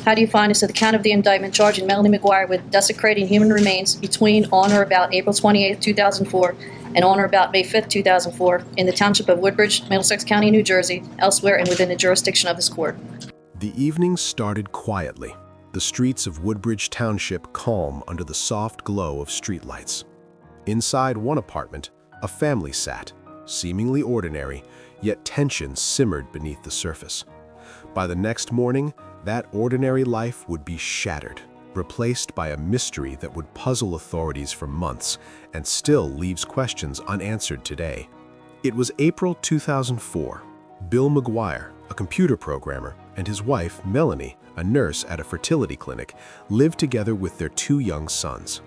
How do you find us at the count of the indictment charging Melanie McGuire with desecrating human remains between on or about April 28, 2004 and on or about May 5, 2004 in the township of Woodbridge, Middlesex County, New Jersey, elsewhere and within the jurisdiction of this court? The evening started quietly, the streets of Woodbridge Township calm under the soft glow of streetlights. Inside one apartment, a family sat, seemingly ordinary, yet tension simmered beneath the surface. By the next morning, that ordinary life would be shattered, replaced by a mystery that would puzzle authorities for months and still leaves questions unanswered today. It was April 2004. Bill McGuire, a computer programmer, and his wife, Melanie, a nurse at a fertility clinic, lived together with their two young sons.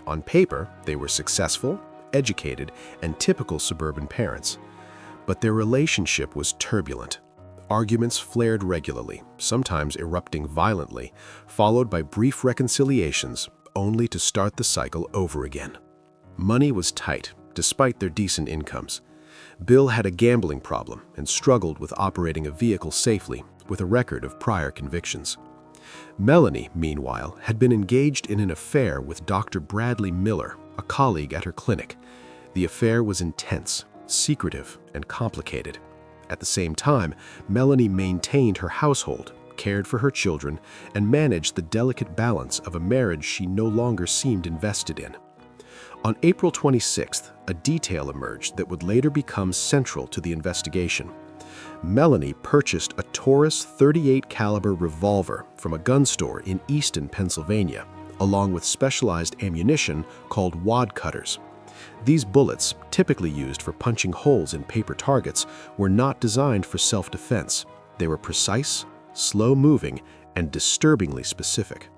On paper, they were successful, educated, and typical suburban parents. But their relationship was turbulent. Arguments flared regularly, sometimes erupting violently, followed by brief reconciliations, only to start the cycle over again. Money was tight, despite their decent incomes. Bill had a gambling problem and struggled with operating a vehicle safely, with a record of prior convictions. Melanie, meanwhile, had been engaged in an affair with Dr. Bradley Miller, a colleague at her clinic. The affair was intense, secretive, and complicated. At the same time, Melanie maintained her household, cared for her children, and managed the delicate balance of a marriage she no longer seemed invested in. On April 26th, a detail emerged that would later become central to the investigation. Melanie purchased a Taurus .38 caliber revolver from a gun store in Easton, Pennsylvania, along with specialized ammunition called wad cutters. These bullets, typically used for punching holes in paper targets, were not designed for self-defense. They were precise, slow-moving, and disturbingly specific.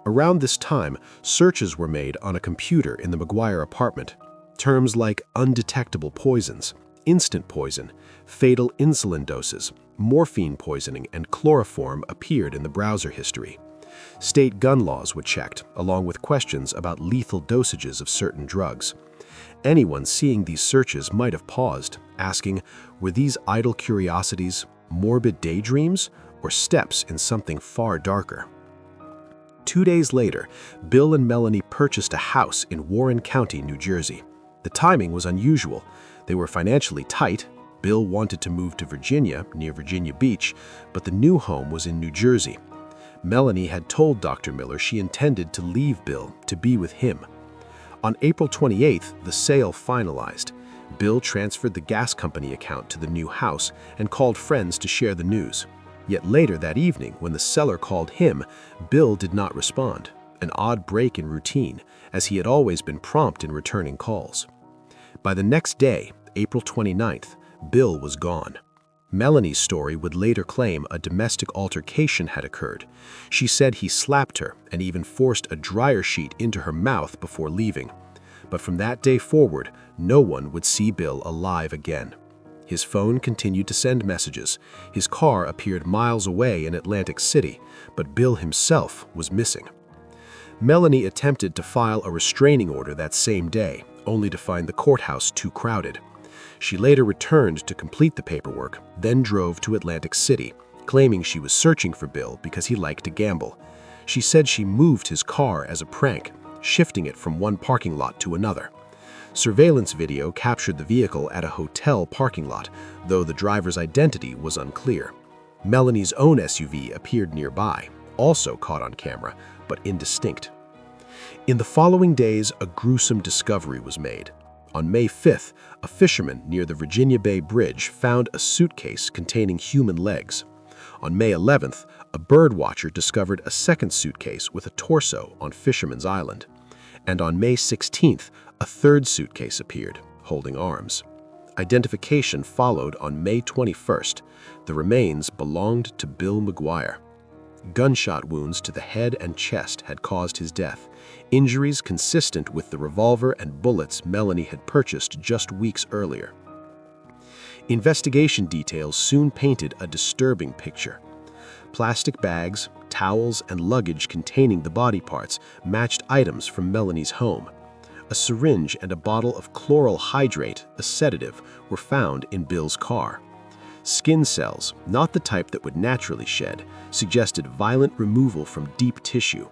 Around this time, searches were made on a computer in the McGuire apartment. Terms like undetectable poisons, instant poison, fatal insulin doses, morphine poisoning, and chloroform appeared in the browser history. State gun laws were checked, along with questions about lethal dosages of certain drugs. Anyone seeing these searches might have paused, asking, were these idle curiosities, morbid daydreams, or steps in something far darker? 2 days later, Bill and Melanie purchased a house in Warren County, New Jersey. The timing was unusual. They were financially tight. Bill wanted to move to Virginia, near Virginia Beach, but the new home was in New Jersey. Melanie had told Dr. Miller she intended to leave Bill to be with him. On April 28th, the sale finalized. Bill transferred the gas company account to the new house and called friends to share the news. Yet later that evening, when the seller called him, Bill did not respond, an odd break in routine, as he had always been prompt in returning calls. By the next day, April 29th, Bill was gone. Melanie's story would later claim a domestic altercation had occurred. She said he slapped her and even forced a dryer sheet into her mouth before leaving. But from that day forward, no one would see Bill alive again. His phone continued to send messages. His car appeared miles away in Atlantic City, but Bill himself was missing. Melanie attempted to file a restraining order that same day, only to find the courthouse too crowded. She later returned to complete the paperwork, then drove to Atlantic City, claiming she was searching for Bill because he liked to gamble. She said she moved his car as a prank, shifting it from one parking lot to another. Surveillance video captured the vehicle at a hotel parking lot, though the driver's identity was unclear. Melanie's own SUV appeared nearby, also caught on camera, but indistinct. In the following days, a gruesome discovery was made. On May 5th, a fisherman near the Virginia Bay Bridge found a suitcase containing human legs. On May 11th, a bird watcher discovered a second suitcase with a torso on Fisherman's Island. And on May 16th, a third suitcase appeared, holding arms. Identification followed on May 21st. The remains belonged to Bill McGuire. Gunshot wounds to the head and chest had caused his death, injuries consistent with the revolver and bullets Melanie had purchased just weeks earlier. Investigation details soon painted a disturbing picture. Plastic bags, towels, and luggage containing the body parts matched items from Melanie's home. A syringe and a bottle of chloral hydrate, a sedative, were found in Bill's car. Skin cells, not the type that would naturally shed, suggested violent removal from deep tissue.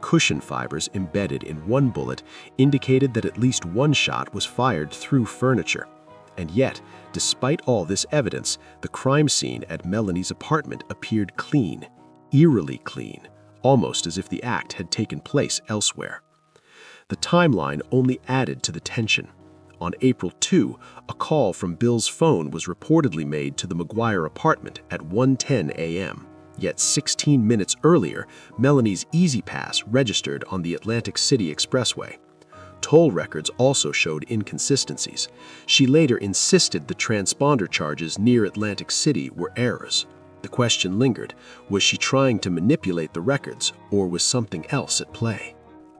Cushion fibers embedded in one bullet indicated that at least one shot was fired through furniture. And yet, despite all this evidence, the crime scene at Melanie's apartment appeared clean, eerily clean, almost as if the act had taken place elsewhere. The timeline only added to the tension. On April 2, a call from Bill's phone was reportedly made to the McGuire apartment at 1:10 a.m. Yet 16 minutes earlier, Melanie's Easy Pass registered on the Atlantic City Expressway. Toll records also showed inconsistencies. She later insisted the transponder charges near Atlantic City were errors. The question lingered: was she trying to manipulate the records, or was something else at play?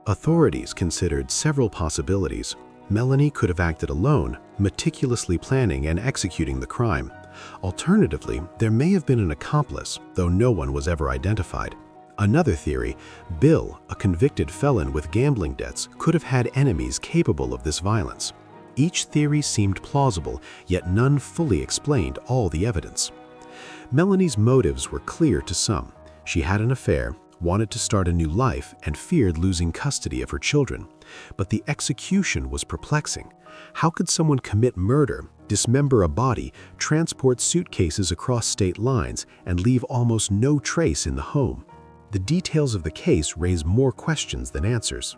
Authorities considered several possibilities. Melanie could have acted alone, meticulously planning and executing the crime. Alternatively, there may have been an accomplice, though no one was ever identified. Another theory, Bill, a convicted felon with gambling debts, could have had enemies capable of this violence. Each theory seemed plausible, yet none fully explained all the evidence. Melanie's motives were clear to some. She had an affair, wanted to start a new life, and feared losing custody of her children. But the execution was perplexing. How could someone commit murder, dismember a body, transport suitcases across state lines, and leave almost no trace in the home? The details of the case raise more questions than answers.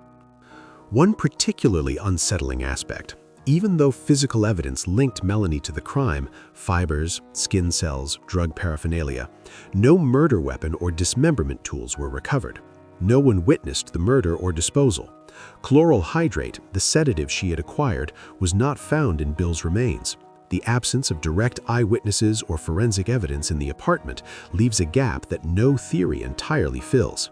One particularly unsettling aspect: even though physical evidence linked Melanie to the crime, fibers, skin cells, drug paraphernalia, no murder weapon or dismemberment tools were recovered. No one witnessed the murder or disposal. Chloral hydrate, the sedative she had acquired, was not found in Bill's remains. The absence of direct eyewitnesses or forensic evidence in the apartment leaves a gap that no theory entirely fills.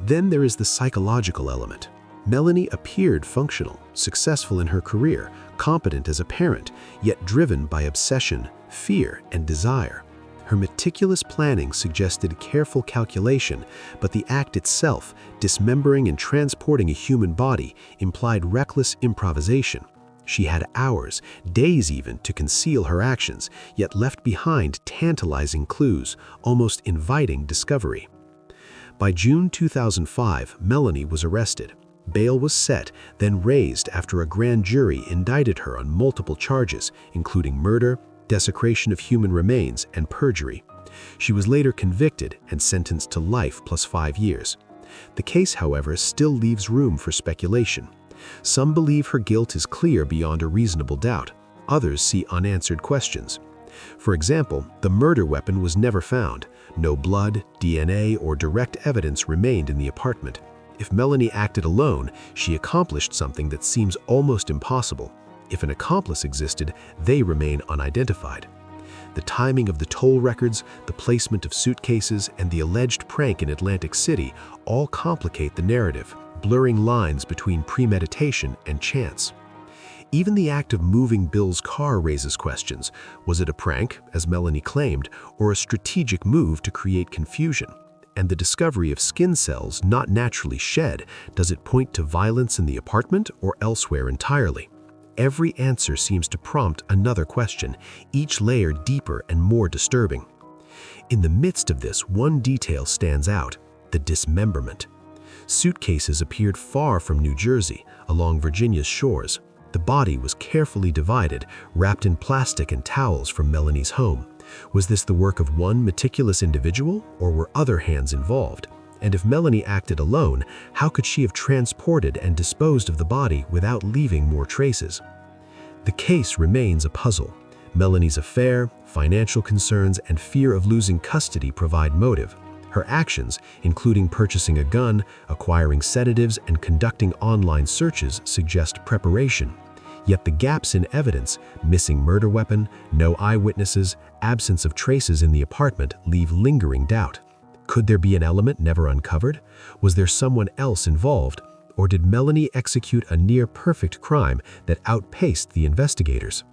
Then there is the psychological element. Melanie appeared functional, successful in her career, competent as a parent, yet driven by obsession, fear, and desire. Her meticulous planning suggested careful calculation, but the act itself, dismembering and transporting a human body, implied reckless improvisation. She had hours, days even, to conceal her actions, yet left behind tantalizing clues, almost inviting discovery. By June 2005, Melanie was arrested. Bail was set, then raised after a grand jury indicted her on multiple charges, including murder, desecration of human remains, and perjury. She was later convicted and sentenced to life plus 5 years. The case, however, still leaves room for speculation. Some believe her guilt is clear beyond a reasonable doubt. Others see unanswered questions. For example, the murder weapon was never found. No blood, DNA, or direct evidence remained in the apartment. If Melanie acted alone, she accomplished something that seems almost impossible. If an accomplice existed, they remain unidentified. The timing of the toll records, the placement of suitcases, and the alleged prank in Atlantic City all complicate the narrative, blurring lines between premeditation and chance. Even the act of moving Bill's car raises questions. Was it a prank, as Melanie claimed, or a strategic move to create confusion? And the discovery of skin cells not naturally shed, does it point to violence in the apartment or elsewhere entirely? Every answer seems to prompt another question, each layer deeper and more disturbing. In the midst of this, one detail stands out: the dismemberment. Suitcases appeared far from New Jersey, along Virginia's shores. The body was carefully divided, wrapped in plastic and towels from Melanie's home. Was this the work of one meticulous individual, or were other hands involved? And if Melanie acted alone, how could she have transported and disposed of the body without leaving more traces? The case remains a puzzle. Melanie's affair, financial concerns, and fear of losing custody provide motive. Her actions, including purchasing a gun, acquiring sedatives, and conducting online searches, suggest preparation. Yet the gaps in evidence, missing murder weapon, no eyewitnesses, absence of traces in the apartment, leave lingering doubt. Could there be an element never uncovered? Was there someone else involved? Or did Melanie execute a near-perfect crime that outpaced the investigators?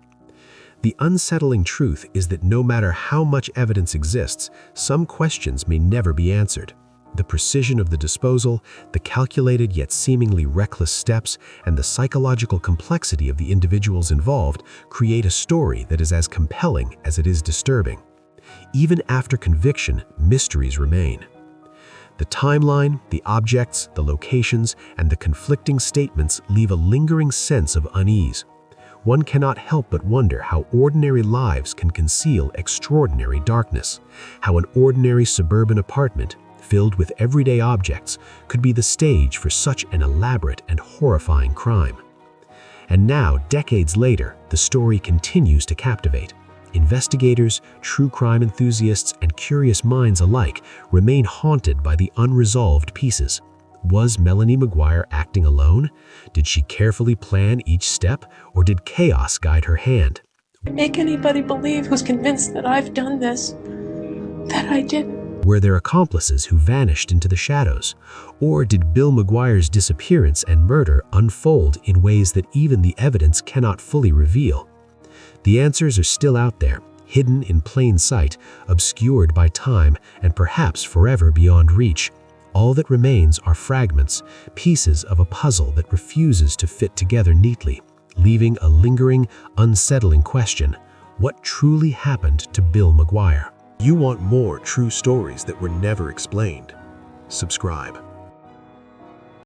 The unsettling truth is that no matter how much evidence exists, some questions may never be answered. The precision of the disposal, the calculated yet seemingly reckless steps, and the psychological complexity of the individuals involved create a story that is as compelling as it is disturbing. Even after conviction, mysteries remain. The timeline, the objects, the locations, and the conflicting statements leave a lingering sense of unease. One cannot help but wonder how ordinary lives can conceal extraordinary darkness, how an ordinary suburban apartment, filled with everyday objects, could be the stage for such an elaborate and horrifying crime. And now, decades later, the story continues to captivate. Investigators, true crime enthusiasts, and curious minds alike remain haunted by the unresolved pieces. Was Melanie McGuire acting alone? Did she carefully plan each step, or did chaos guide her hand? Make anybody believe who's convinced that I've done this, that I didn't. Were there accomplices who vanished into the shadows? Or did Bill McGuire's disappearance and murder unfold in ways that even the evidence cannot fully reveal? The answers are still out there, hidden in plain sight, obscured by time, and perhaps forever beyond reach. All that remains are fragments, pieces of a puzzle that refuses to fit together neatly, leaving a lingering, unsettling question: what truly happened to Bill McGuire? You want more true stories that were never explained? Subscribe.